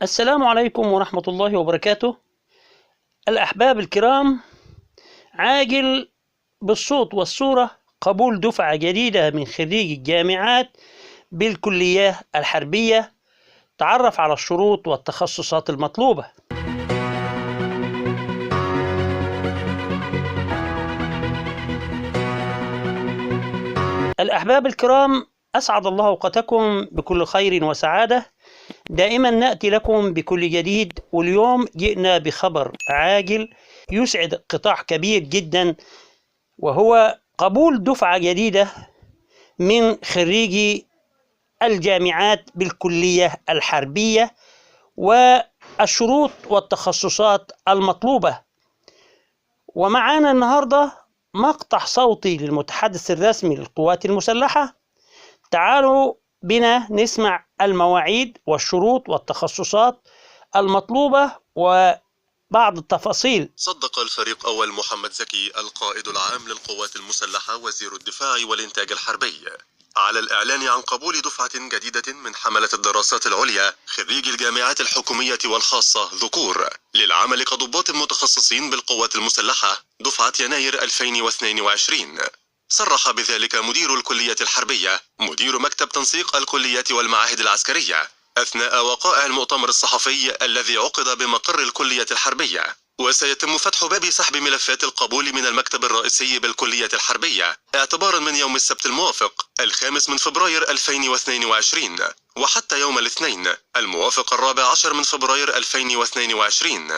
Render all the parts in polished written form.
السلام عليكم ورحمة الله وبركاته. الأحباب الكرام، عاجل بالصوت والصورة قبول دفعة جديدة من خريجي الجامعات بالكلية الحربية. تعرف على الشروط والتخصصات المطلوبة. الأحباب الكرام، أسعد الله أوقاتكم بكل خير وسعادة. دائما نأتي لكم بكل جديد، واليوم جئنا بخبر عاجل يسعد قطاع كبير جدا، وهو قبول دفعة جديدة من خريجي الجامعات بالكلية الحربية والشروط والتخصصات المطلوبة. ومعانا النهاردة مقطع صوتي للمتحدث الرسمي للقوات المسلحة. تعالوا بنا نسمع المواعيد والشروط والتخصصات المطلوبة وبعض التفاصيل. صدق الفريق أول محمد زكي القائد العام للقوات المسلحة وزير الدفاع والإنتاج الحربي على الإعلان عن قبول دفعة جديدة من حملة الدراسات العليا خريجي الجامعات الحكومية والخاصة ذكور للعمل كضباط متخصصين بالقوات المسلحة دفعة يناير 2022. صرح بذلك مدير الكلية الحربية مدير مكتب تنسيق الكليات والمعاهد العسكرية أثناء وقائع المؤتمر الصحفي الذي عقد بمقر الكلية الحربية. وسيتم فتح باب سحب ملفات القبول من المكتب الرئيسي بالكلية الحربية اعتبارا من يوم السبت الموافق 5 فبراير 2022 وحتى يوم الاثنين الموافق 14 فبراير 2022.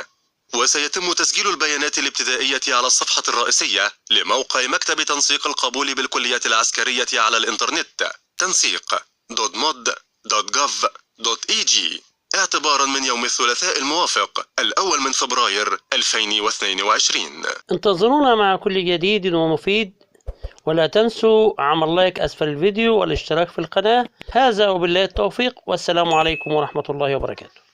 وسيتم تسجيل البيانات الابتدائية على الصفحة الرئيسية لموقع مكتب تنسيق القبول بالكليات العسكرية على الإنترنت تنسيق.mod.gov.eg اعتبارا من يوم الثلاثاء الموافق 1 فبراير 2022. انتظرونا مع كل جديد ومفيد، ولا تنسوا عمل لايك أسفل الفيديو والاشتراك في القناة. هذا وبالله التوفيق، والسلام عليكم ورحمة الله وبركاته.